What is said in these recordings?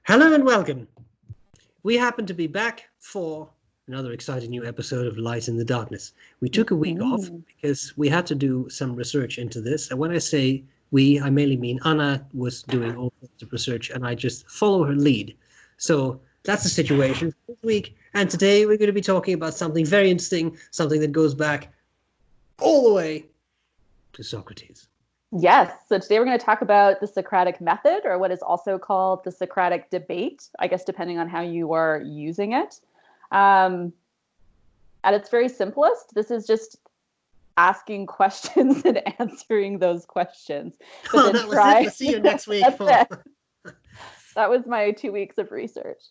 Hello and welcome. We happen to be back for another exciting new episode of Light in the Darkness. We took a week off because we had to do some research into this. And when I say we, I mainly mean Anna was doing all sorts of research and I just follow her lead. So that's the situation this week. And today we're going to be talking about something very interesting, something that goes back all the way to Socrates. Yes. So today we're going to talk about the Socratic method, or what is also called the Socratic debate, I guess, depending on how you are using it. At its very simplest, this is just asking questions and answering those questions. Well, that was it. We'll see you next week. That was my 2 weeks of research.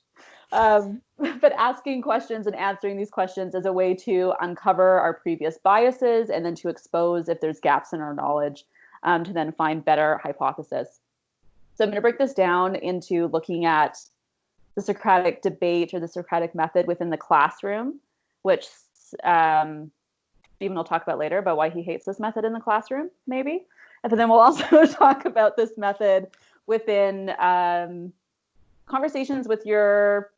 But asking questions and answering these questions is a way to uncover our previous biases and then to expose if there's gaps in our knowledge. To then find better hypotheses. So I'm going to break this down into looking at the Socratic debate or the Socratic method within the classroom, which Stephen will talk about later about why he hates this method in the classroom, maybe. And then we'll also talk about this method within conversations with your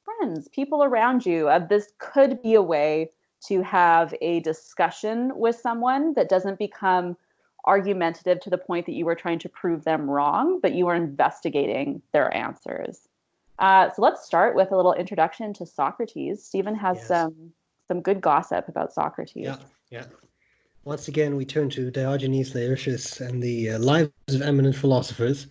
friends, people around you. This could be a way to have a discussion with someone that doesn't become argumentative to the point that you were trying to prove them wrong, but you are investigating their answers. So let's start with a little introduction to Socrates. Stephen has some good gossip about Socrates. Yeah. Once again, we turn to Diogenes Laertius and the lives of eminent philosophers.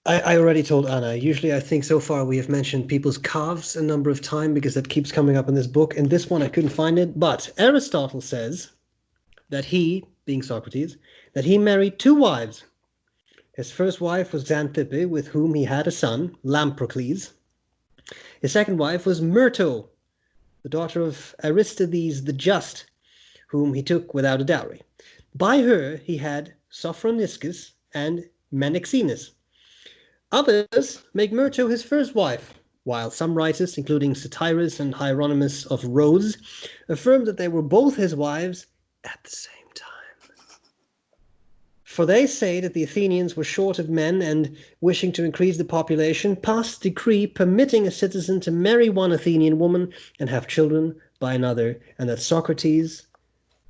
I already told Anna, usually I think so far we have mentioned people's calves a number of times because that keeps coming up in this book. In this one, I couldn't find it, but Aristotle says that he, being Socrates, that he married 2 wives. His first wife was Xanthippe, with whom he had a son, Lamprocles. His second wife was Myrto, the daughter of Aristides the Just, whom he took without a dowry. By her he had Sophroniscus and Menexenus. Others make Myrto his first wife, while some writers, including Satyrus and Hieronymus of Rhodes, affirm that they were both his wives at the same time. For they say that the Athenians were short of men and, wishing to increase the population, passed a decree permitting a citizen to marry one Athenian woman and have children by another, and that Socrates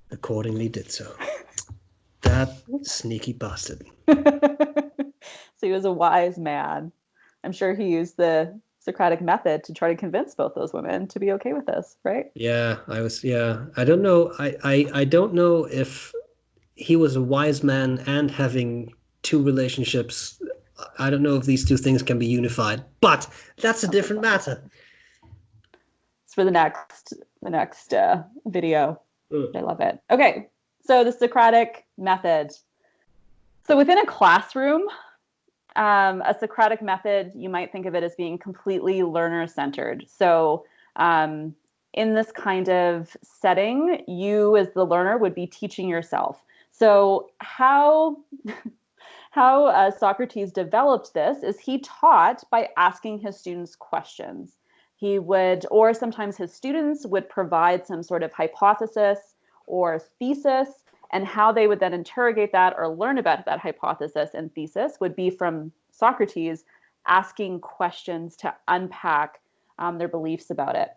accordingly did so. That sneaky bastard. So he was a wise man. I'm sure he used the Socratic method to try to convince both those women to be okay with this, right? I don't know. I don't know if he was a wise man and having 2 relationships. I don't know if these 2 things can be unified, but that's a different matter. It's for the next video. I love it. Okay, so the Socratic method. So within a classroom, a Socratic method, you might think of it as being completely learner-centered. So in this kind of setting, you as the learner would be teaching yourself. So how Socrates developed this is he taught by asking his students questions. He would, or sometimes his students would provide some sort of hypothesis or thesis, and how they would then interrogate that or learn about that hypothesis and thesis would be from Socrates asking questions to unpack their beliefs about it.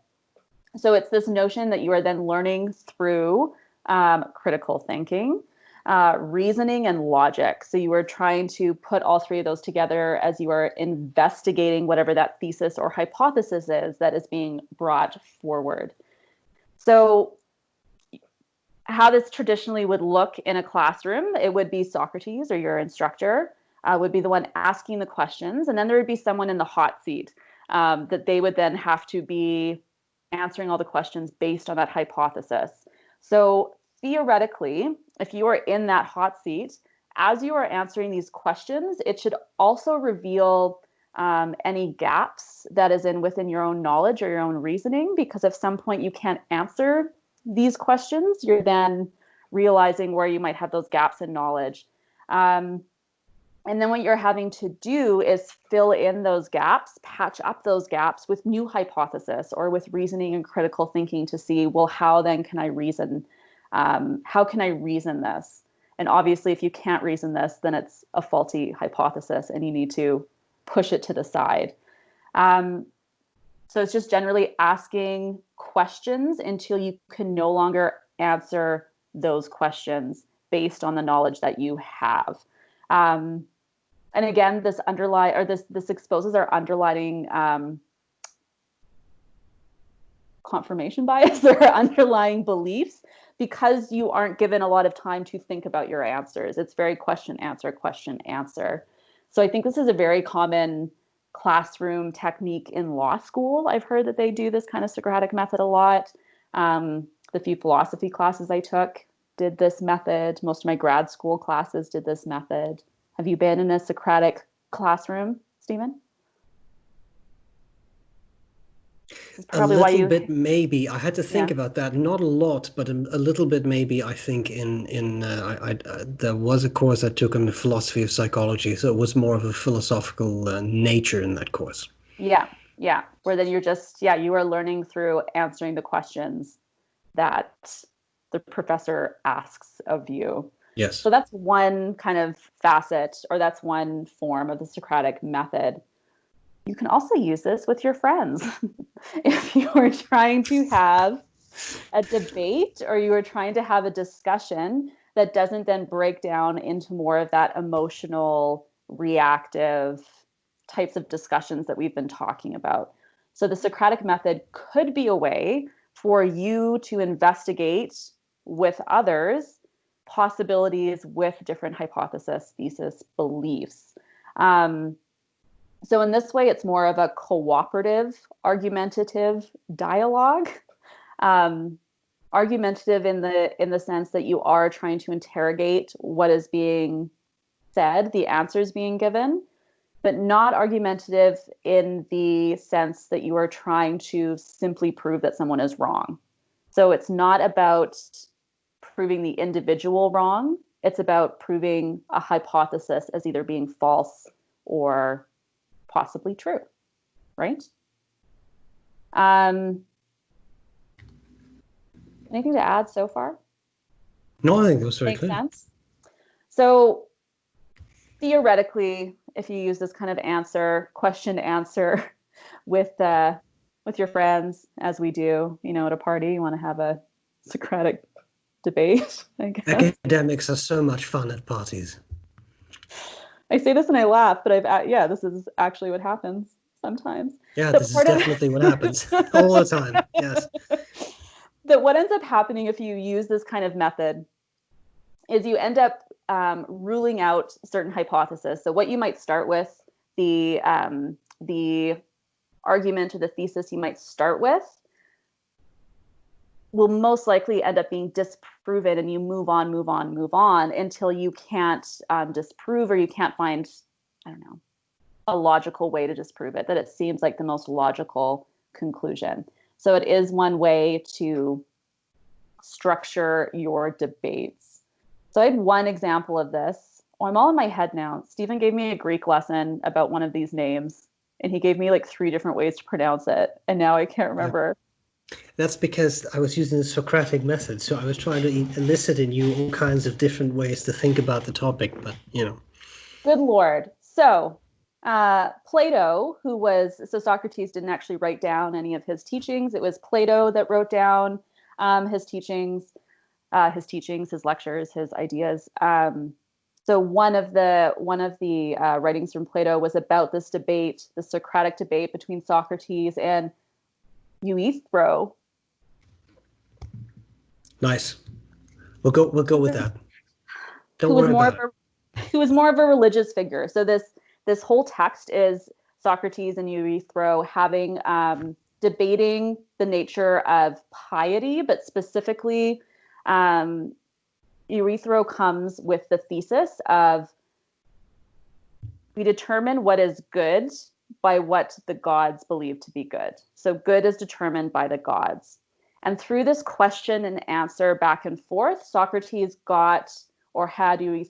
So it's this notion that you are then learning through critical thinking, reasoning, and logic. So you are trying to put all 3 of those together as you are investigating whatever that thesis or hypothesis is that is being brought forward. So how this traditionally would look in a classroom, it would be Socrates or your instructor would be the one asking the questions, and then there would be someone in the hot seat that they would then have to be answering all the questions based on that hypothesis. So theoretically, if you are in that hot seat, as you are answering these questions, it should also reveal any gaps that is within your own knowledge or your own reasoning, because if some point you can't answer these questions, you're then realizing where you might have those gaps in knowledge. And then what you're having to do is fill in those gaps, patch up those gaps with new hypothesis or with reasoning and critical thinking to see, well, how then can I reason? How can I reason this? And obviously, if you can't reason this, then it's a faulty hypothesis and you need to push it to the side. So it's just generally asking questions until you can no longer answer those questions based on the knowledge that you have. And again, this exposes our underlying confirmation bias or underlying beliefs, because you aren't given a lot of time to think about your answers. It's very question, answer, question, answer. So I think this is a very common classroom technique in law school. I've heard that they do this kind of Socratic method a lot. The few philosophy classes I took did this method. Most of my grad school classes did this method. Have you been in a Socratic classroom, Stephen? A little bit, maybe. I had to think about that. Not a lot, but a little bit, maybe. I think there was a course I took on the philosophy of psychology, so it was more of a philosophical nature in that course. Yeah. Where then you are learning through answering the questions that the professor asks of you. Yes. So that's one kind of facet, or that's one form of the Socratic method. You can also use this with your friends. If you are trying to have a debate or you are trying to have a discussion that doesn't then break down into more of that emotional, reactive types of discussions that we've been talking about. So the Socratic method could be a way for you to investigate with others possibilities with different hypotheses, thesis, beliefs. So in this way, it's more of a cooperative, argumentative dialogue. Argumentative in the sense that you are trying to interrogate what is being said, the answers being given, but not argumentative in the sense that you are trying to simply prove that someone is wrong. So it's not about proving the individual wrong. It's about proving a hypothesis as either being false or possibly true, right? Anything to add so far? No, I think it was very Makes clear. sense. So theoretically, if you use this kind of question answer with your friends, as we do, at a party, you want to have a Socratic debate, I guess. Academics are so much fun at parties. I say this and I laugh, but this is actually what happens sometimes. Yeah, this is definitely what happens all the time. Yes. That what ends up happening if you use this kind of method is you end up ruling out certain hypotheses. So what you might start with, the argument or the thesis you might start with, will most likely end up being disproven, and you move on until you can't disprove, or you can't find, a logical way to disprove it, that it seems like the most logical conclusion. So it is one way to structure your debates. So I had one example of this. Oh, I'm all in my head now. Stephen gave me a Greek lesson about one of these names, and he gave me like 3 different ways to pronounce it, and now I can't remember. That's because I was using the Socratic method, so I was trying to elicit in you all kinds of different ways to think about the topic, but Good Lord. So Plato, so Socrates didn't actually write down any of his teachings. It was Plato that wrote down his teachings, his lectures, his ideas. So one of the writings from Plato was about this debate, the Socratic debate between Socrates and B.R.E. Nice. We'll go with that. Don't worry about it. Who was more of a religious figure. So this whole text is Socrates and B.R.E. having debating the nature of piety, but specifically B.R.E. comes with the thesis of we determine what is good by what the gods believe to be good. So good is determined by the gods. And through this question and answer back and forth, Socrates had B.R.E.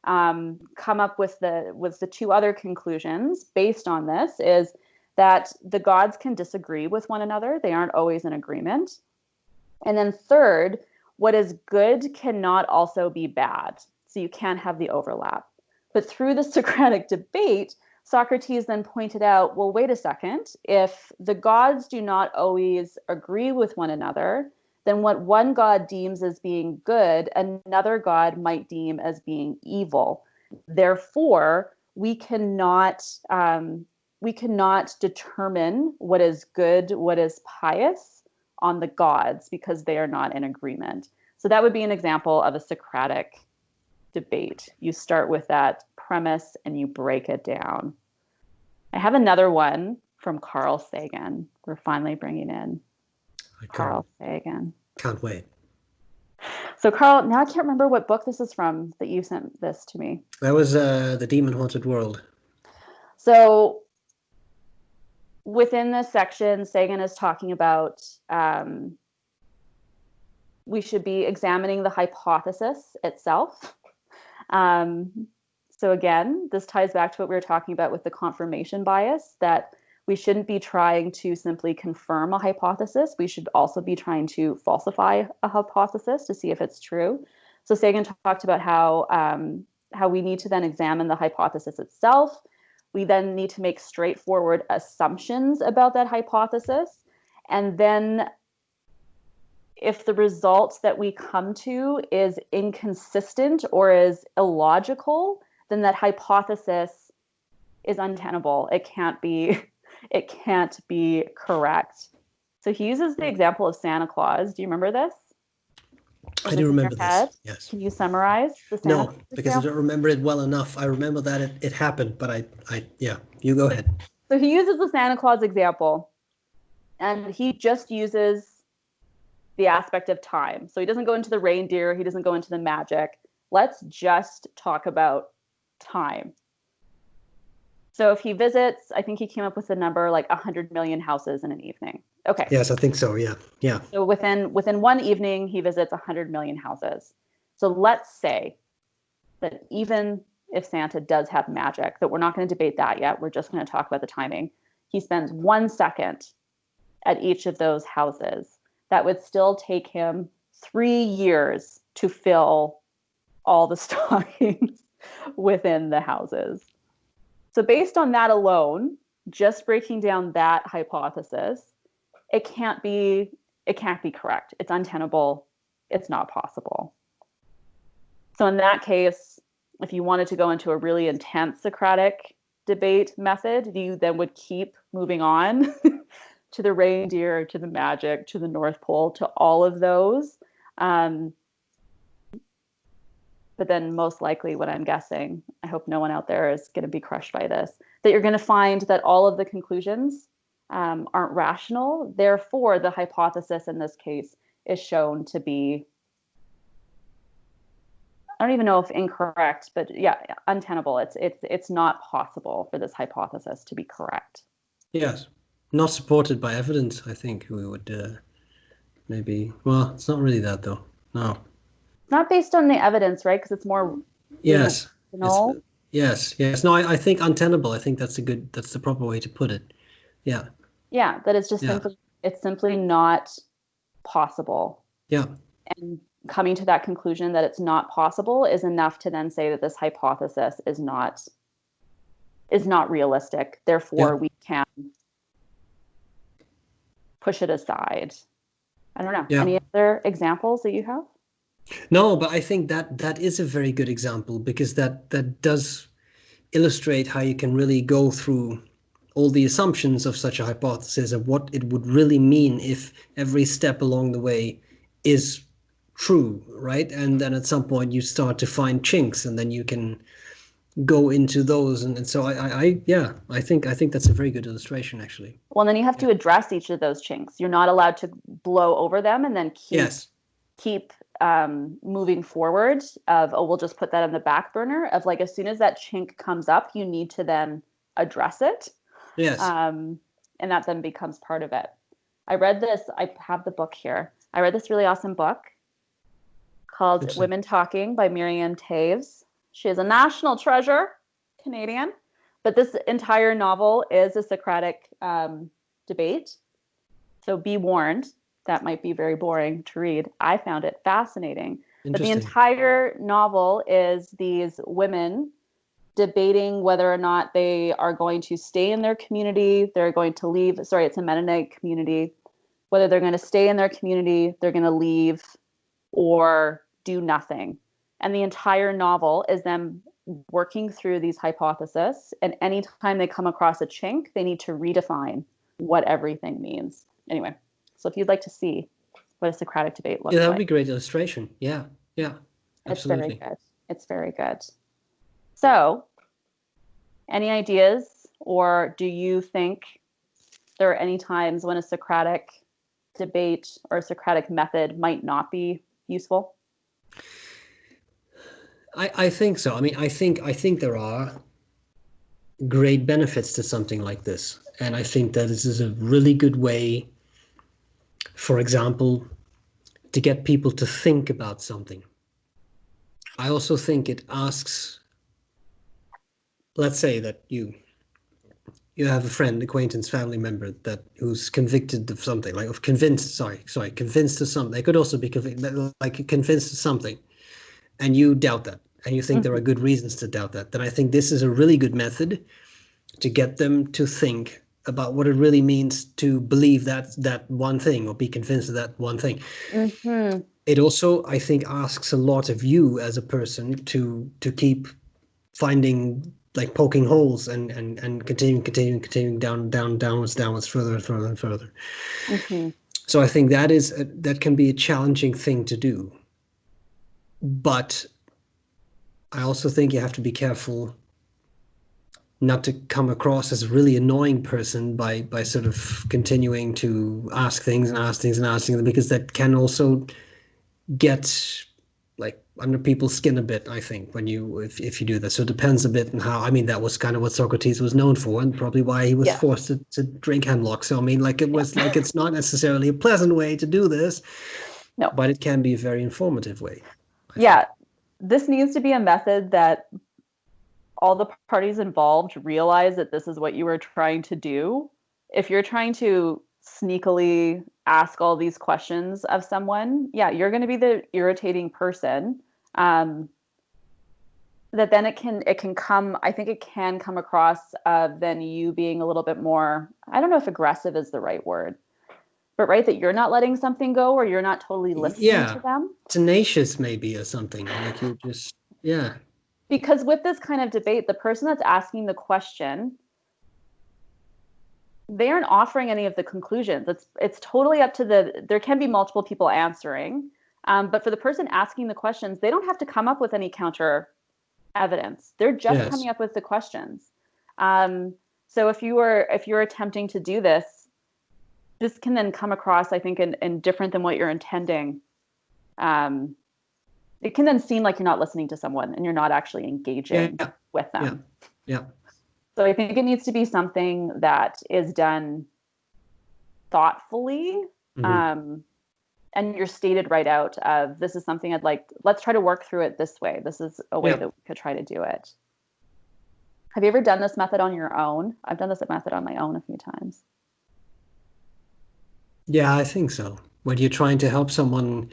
come up with the 2 other conclusions based on this, is that the gods can disagree with one another. They aren't always in agreement. And then third, what is good cannot also be bad. So you can't have the overlap. But through the Socratic debate, Socrates then pointed out, well, wait a second, if the gods do not always agree with one another, then what one god deems as being good, another god might deem as being evil. Therefore, we cannot determine what is good, what is pious on the gods, because they are not in agreement. So that would be an example of a Socratic debate. You start with that premise and you break it down. I have another one from Carl Sagan. We're finally bringing in Carl Sagan. Can't wait. So Carl, now I can't remember what book this is from that you sent this to me. That was The Demon Haunted World. So within this section, Sagan is talking about we should be examining the hypothesis itself. So again, this ties back to what we were talking about with the confirmation bias, that we shouldn't be trying to simply confirm a hypothesis. We should also be trying to falsify a hypothesis to see if it's true. So Sagan talked about how we need to then examine the hypothesis itself. We then need to make straightforward assumptions about that hypothesis. And then if the result that we come to is inconsistent or is illogical, then that hypothesis is untenable. It can't be correct. So he uses the example of Santa Claus. Do you remember this? I do remember this. Yes. Can you summarize the Santa Claus because example? I don't remember it well enough. I remember that it happened, but you go ahead. So he uses the Santa Claus example, and he just uses the aspect of time. So he doesn't go into the reindeer. He doesn't go into the magic. Let's just talk about time. So if he visits, I think he came up with a number like 100 million houses in an evening. Okay. Yes, I think so. Yeah. Yeah. So within one evening, he visits 100 million houses. So let's say that even if Santa does have magic, that we're not going to debate that yet. We're just going to talk about the timing. He spends 1 second at each of those houses. That would still take him 3 years to fill all the stockings within the houses. So based on that alone, just breaking down that hypothesis, it can't be correct. It's untenable. It's not possible. So in that case, if you wanted to go into a really intense Socratic debate method, you then would keep moving on to the reindeer, to the magic, to the North Pole, to all of those. But then most likely what I'm guessing, I hope no one out there is going to be crushed by this, that you're going to find that all of the conclusions aren't rational. Therefore, the hypothesis in this case is shown to be, I don't even know if incorrect, but yeah, untenable. It's not possible for this hypothesis to be correct. Yes. Not supported by evidence, I think we would maybe. Well, it's not really that though. No. It's not based on the evidence, right? Because it's more. Yes. Yes. No, I think untenable. I think that's the proper way to put it. Yeah. Yeah, that it's just simply not possible. Yeah. And coming to that conclusion that it's not possible is enough to then say that this hypothesis is not realistic. Therefore, we can push it aside. I don't know. Yeah. Any other examples that you have? No, but I think that is a very good example, because that does illustrate how you can really go through all the assumptions of such a hypothesis of what it would really mean if every step along the way is true, right? And then at some point you start to find chinks, and then you can go into those, and so I think that's a very good illustration, actually. Well, then you have to address each of those chinks. You're not allowed to blow over them and then keep moving forward of, we'll just put that on the back burner, of like, as soon as that chink comes up, you need to then address it. Yes. And that then becomes part of it. I read this, I have the book here. I read this really awesome book called Women Talking by Miriam Taves. She is a national treasure, Canadian. But this entire novel is a Socratic debate. So be warned. that might be very boring to read. I found it fascinating. But the Interesting. entire novel is these women debating whether or not they are going to stay in their community, they're going to leave. Sorry, it's a Mennonite community. Whether they're going to stay in their community, they're going to leave, or do nothing. And the entire novel is them working through these hypotheses. And anytime they come across a chink, they need to redefine what everything means. Anyway, so if you'd like to see what a Socratic debate Yeah, looks that would like, be great illustration. Yeah, yeah, it's very absolutely. good. It's very good. So, any ideas, or do you think there are any times when a Socratic debate or a Socratic method might not be useful? I think so. I mean, I think there are great benefits to something like this, and I think that this is a really good way, for example, to get people to think about something. I also think it asks, let's say that you have a friend, acquaintance, family member that who's convicted of something, like of convinced, convinced of something. They could also be convinced of something, and you doubt that, and you think there are Mm-hmm. good reasons to doubt that. Then I think this is a really good method to get them to think about what it really means to believe that one thing or be convinced of that one thing. Mm-hmm. It also, I think, asks a lot of you as a person to keep finding, like, poking holes and continuing downwards, further and further and further. Mm-hmm. So I think that can be a challenging thing to do, but I also think you have to be careful not to come across as a really annoying person by sort of continuing to ask things and ask things and ask things, because that can also get, like, under people's skin a bit, I think, when if you do that. So it depends a bit on how. I mean, that was kind of what Socrates was known for, and probably why he was Yes. forced to drink hemlock. So I mean, like, it was Yeah. like, it's not necessarily a pleasant way to do this, No. but it can be a very informative way, I Yeah. think. This needs to be a method that all the parties involved realize that this is what you were trying to do. If you're trying to sneakily ask all these questions of someone, yeah, you're going to be the irritating person. That then it can come. I think it can come across then you being a little bit more. I don't know if aggressive is the right word, but right, that you're not letting something go, or you're not totally listening to Yeah, them. tenacious maybe, or something, like you just, yeah, Because with this kind of debate, the person that's asking the question, they aren't offering any of the conclusions. It's totally up to there can be multiple people answering, but for the person asking the questions, they don't have to come up with any counter evidence. They're just yes, coming up with the questions. Um, so if you're attempting to do this, this can then come across, I think, in different than what you're intending. Um, it can then seem like you're not listening to someone and you're not actually yeah, engaging with yeah, them. yeah. So I think it needs to be something that is done thoughtfully, Hmm. um, and you're stated right out of, this is something I'd like, let's try to work through it this way. This is a way Yeah. that we could try to do it. Have you ever done this method on your own? I've done this method on my own a few times. Yeah, I think so. When you're trying to help someone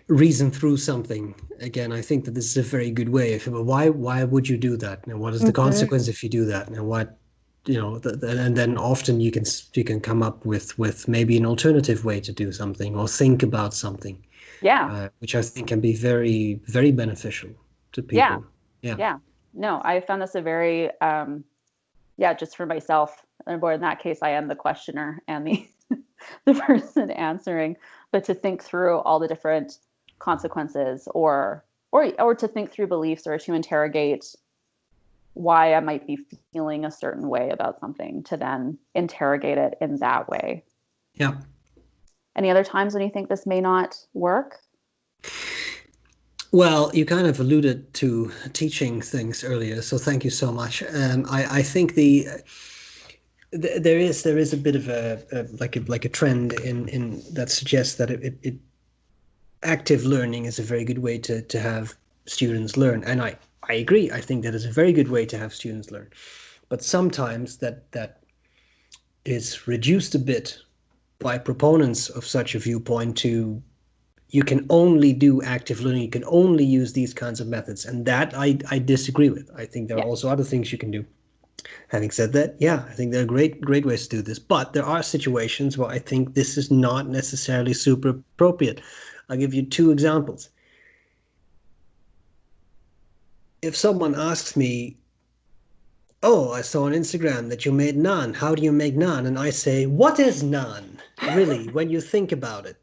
reason through something, again, I think that this is a very good way. Why would you do that? And what is the Mm-hmm. consequence if you do that? And what, and then often you can come up with maybe an alternative way to do something or think about something, Yeah. which I think can be very, very beneficial to Yeah. people. Yeah. Yeah. No, I found this a very, yeah, just for myself. And in that case, I am the questioner and the the person answering, but to think through all the different consequences, or to think through beliefs, or to interrogate why I might be feeling a certain way about something, to then interrogate it in that way. Yeah. Any other times when you think this may not work? Well, you kind of alluded to teaching things earlier, so thank you so much. I think there is a bit of a trend in that suggests that active learning is a very good way to have students learn, and I agree. I think that is a very good way to have students learn, but sometimes that is reduced a bit by proponents of such a viewpoint to you can only do active learning, you can only use these kinds of methods. And that I disagree with. I think there are Yeah. also other things you can do. Having said that, yeah, I think there are great ways to do this. But there are situations where I think this is not necessarily super appropriate. I'll give you two examples. If someone asks me, oh, I saw on Instagram that you made naan. How do you make naan? And I say, what is naan? Really, when you think about it,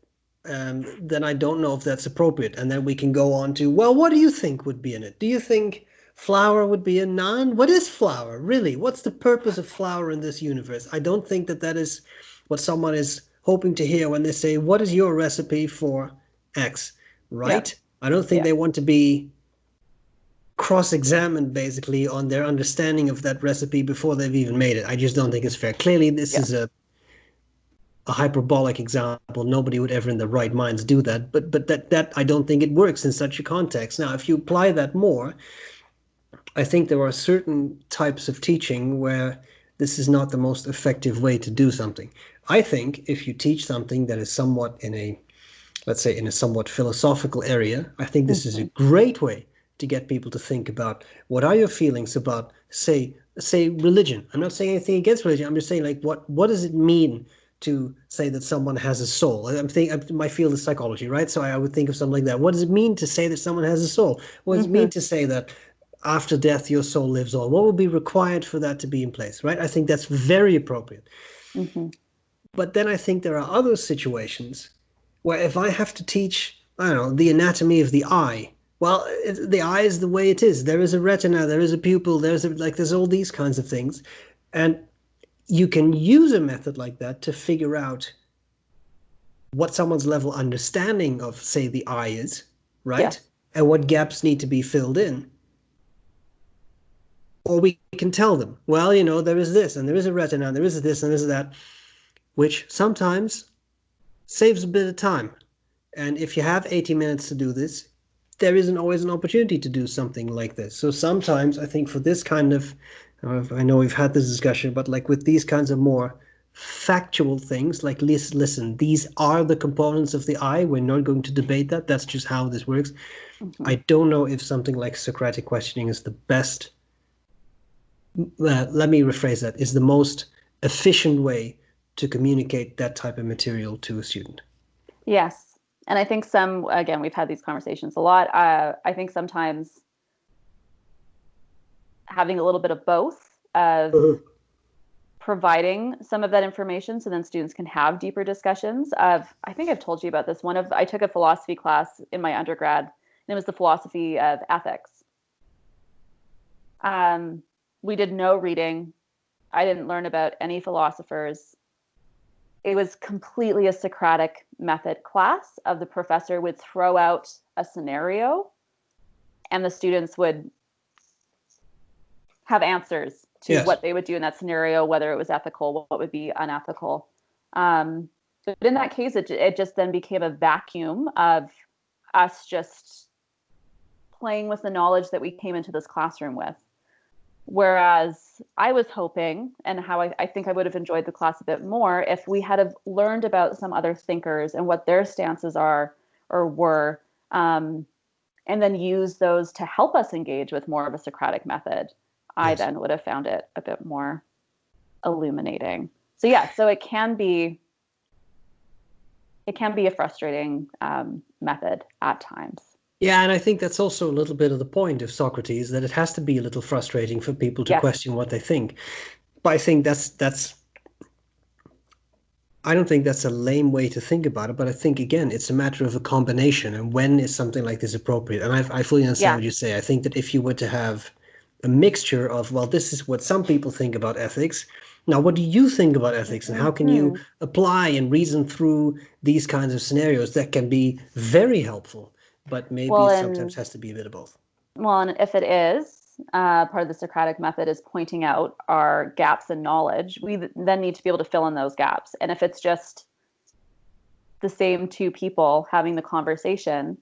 then I don't know if that's appropriate. And then we can go on to, well, what do you think would be in it? Do you think flour would be in naan? What is flour? Really? What's the purpose of flour in this universe? I don't think that that is what someone is hoping to hear when they say, what is your recipe for X? Yeah. Right? I don't think Yeah. they want to be cross-examined basically on their understanding of that recipe before they've even made it. I just don't think it's fair. Clearly, this Yeah. is a hyperbolic example. Nobody would ever in their right minds do that. But that I don't think it works in such a context. Now, if you apply that more, I think there are certain types of teaching where this is not the most effective way to do something. I think if you teach something that is somewhat in a, let's say, in a somewhat philosophical area, I think this is a Mm-hmm. great way to get people to think about what are your feelings about, say religion. I'm not saying anything against religion. I'm just saying like what does it mean to say that someone has a soul? My field is psychology, right? So I would think of something like that. What does it mean to say that someone has a soul? What does it Mm-hmm. mean to say that after death your soul lives on? What would be required for that to be in place, right? I think that's very appropriate. Mm-hmm. But then I think there are other situations where if I have to teach, I don't know, the anatomy of the eye, well, the eye is the way it is. There is a retina, there is a pupil, there's all these kinds of things. And you can use a method like that to figure out what someone's level understanding of, say, the eye is, right? Yes. And what gaps need to be filled in. Or we can tell them, well, there is this, and there is a retina, and there is this, and there is that, which sometimes saves a bit of time. And if you have 80 minutes to do this, there isn't always an opportunity to do something like this. So sometimes I think for this kind of, I know we've had this discussion, but like with these kinds of more factual things, like listen, these are the components of the eye. We're not going to debate that. That's just how this works. Mm-hmm. I don't know if something like Socratic questioning is the best. Let me rephrase that, is the most efficient way to communicate that type of material to a student. Yes. And I think again, we've had these conversations a lot. I think sometimes having a little bit of both of Mhm. providing some of that information so then students can have deeper discussions of, I think I've told you about this. I took a philosophy class in my undergrad, and it was the philosophy of ethics. We did no reading. I didn't learn about any philosophers. It was completely a Socratic method class of the professor would throw out a scenario and the students would have answers to Yes. what they would do in that scenario, whether it was ethical, what would be unethical. But in that case, it just then became a vacuum of us just playing with the knowledge that we came into this classroom with. Whereas I was hoping, and how I think I would have enjoyed the class a bit more, if we had have learned about some other thinkers and what their stances are or were, and then use those to help us engage with more of a Socratic method. I Yes. then would have found it a bit more illuminating. So yeah, so it can be a frustrating method at times. Yeah, and I think that's also a little bit of the point of Socrates, that it has to be a little frustrating for people to Yes. question what they think. But I think that's I don't think that's a lame way to think about it, but I think again it's a matter of a combination and when is something like this appropriate. And I fully understand Yeah. what you say. I think that if you were to have a mixture of, well, this is what some people think about ethics. Now, what do you think about ethics, and how can you Mm-hmm. apply and reason through these kinds of scenarios? That can be very helpful, but maybe Well, it sometimes and has to be a bit of both. if it is part of the Socratic method is pointing out our gaps in knowledge, we then need to be able to fill in those gaps. And if it's just the same two people having the conversation,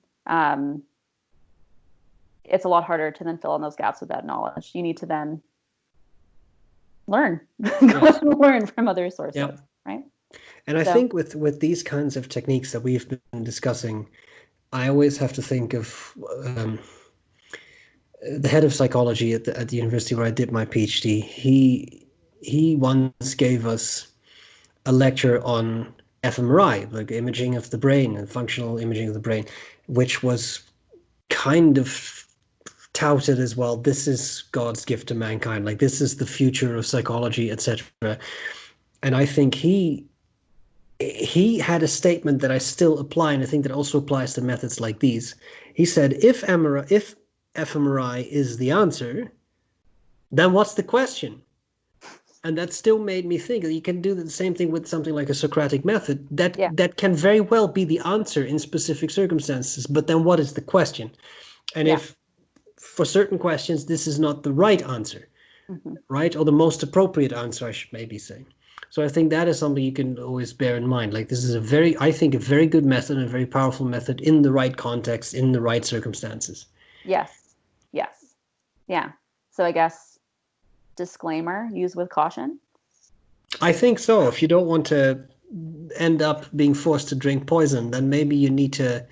it's a lot harder to then fill in those gaps with that knowledge. You need to then learn, Yes. learn from other sources, Yep. right? And I So think with these kinds of techniques that we've been discussing, I always have to think of the head of psychology at the university where I did my PhD. He once gave us a lecture on fMRI, like imaging of the brain and functional imaging of the brain, which was kind of touted as well. This is God's gift to mankind. Like this is the future of psychology, etc. And I think he had a statement that I still apply, and I think that also applies to methods like these. He said, if fMRI is the answer, then what's the question? And that still made me think that you can do the same thing with something like a Socratic method. yeah, That can very well be the answer in specific circumstances, but then what is the question? And yeah. if for certain questions this is not the right answer, Hmm. right, or the most appropriate answer, I should maybe say. So I think that is something you can always bear in mind. Like this is I think, a very good method and a very powerful method in the right context, in the right circumstances. Yes. Yes. Yeah. So I guess disclaimer, use with caution. I think so. If you don't want to end up being forced to drink poison, then maybe you need to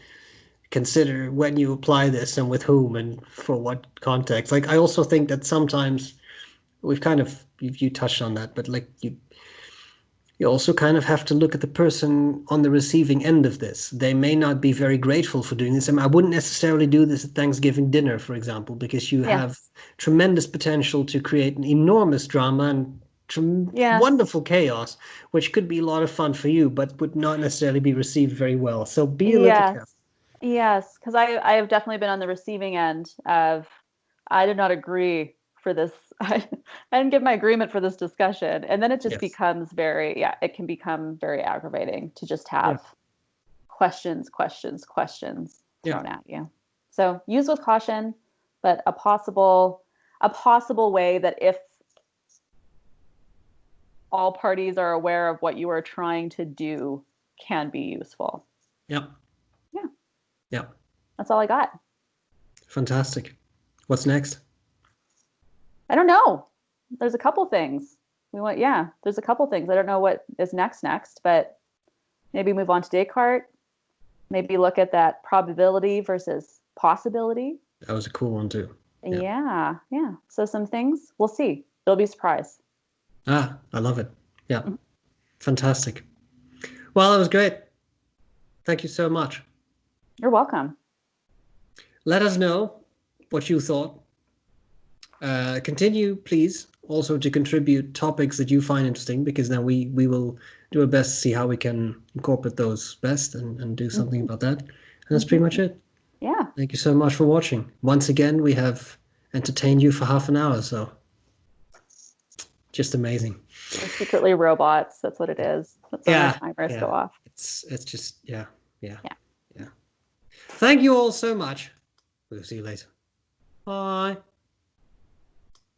consider when you apply this and with whom and for what context. Like I also think that sometimes we've kind of you touched on that, but like you also kind of have to look at the person on the receiving end of this. They may not be very grateful for doing this. I mean, I wouldn't necessarily do this at Thanksgiving dinner, for example, because you Yeah. have tremendous potential to create an enormous drama and Yes. wonderful chaos, which could be a lot of fun for you, but would not necessarily be received very well. So be a little Yes. careful. Yes. Because I have definitely been on the receiving end of I did not agree for this. I didn't give my agreement for this discussion. And then it just Yes. becomes very, yeah, it can become very aggravating to just Yeah. have questions, questions, questions Yeah. thrown at you. So use with caution, but a possible way that if all parties are aware of what you are trying to do can be useful. Yeah. Yeah, Yeah. that's all I got. Fantastic. What's next? I don't know. There's a couple things. There's a couple things. I don't know what is next, but maybe move on to Descartes. Maybe look at that probability versus possibility. That was a cool one too. Yeah. Yeah, yeah. So some things we'll see. They'll be surprised. Ah, I love it. Yeah. Mhm. Fantastic. Well, that was great. Thank you so much. You're welcome. Let us know what you thought. Continue, please, also to contribute topics that you find interesting, because then we will do our best to see how we can incorporate those best and do something Mhm. about that. And that's pretty much Mhm. it. Yeah. Thank you so much for watching. Once again, we have entertained you for half an hour, so just amazing. We're secretly robots. That's what it is. That's when our Yeah, timers go yeah. off. It's just yeah, yeah, Yeah. yeah. Thank you all so much. We'll see you later. Bye.